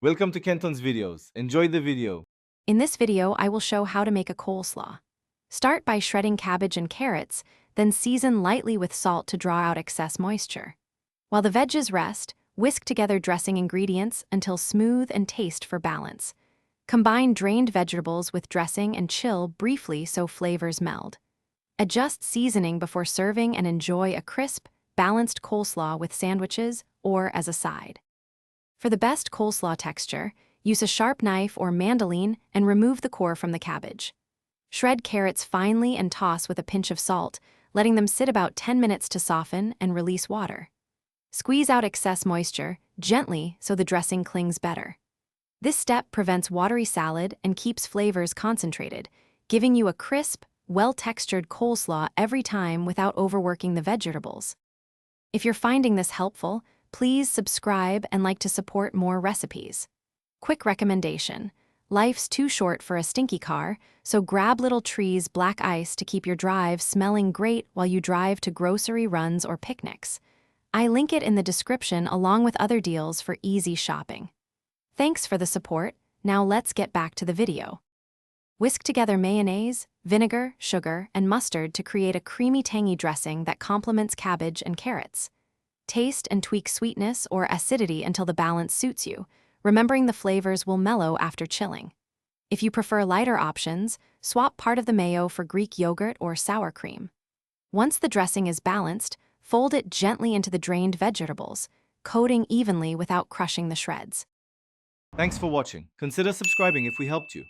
Welcome to Kenton's videos. Enjoy the video. In this video, I will show how to make a coleslaw. Start by shredding cabbage and carrots, then season lightly with salt to draw out excess moisture. While the veggies rest, whisk together dressing ingredients until smooth and taste for balance. Combine drained vegetables with dressing and chill briefly so flavors meld. Adjust seasoning before serving and enjoy a crisp, balanced coleslaw with sandwiches or as a side. For the best coleslaw texture, use a sharp knife or mandoline and remove the core from the cabbage. Shred carrots finely and toss with a pinch of salt, letting them sit about 10 minutes to soften and release water. Squeeze out excess moisture gently so the dressing clings better. This step prevents watery salad and keeps flavors concentrated, giving you a crisp, well-textured coleslaw every time without overworking the vegetables. If you're finding this helpful, please subscribe and like to support more recipes. Quick recommendation: life's too short for a stinky car, so grab Little Tree's black ice to keep your drive smelling great while you drive to grocery runs or picnics. I link it in the description along with other deals for easy shopping. Thanks for the support. Now let's get back to the video. Whisk together mayonnaise, vinegar, sugar, and mustard to create a creamy tangy dressing that complements cabbage and carrots. Taste and tweak sweetness or acidity until the balance suits you, remembering the flavors will mellow after chilling. If you prefer lighter options, swap part of the mayo for Greek yogurt or sour cream. Once the dressing is balanced, fold it gently into the drained vegetables, coating evenly without crushing the shreds. Thanks for watching. Consider subscribing if we helped you.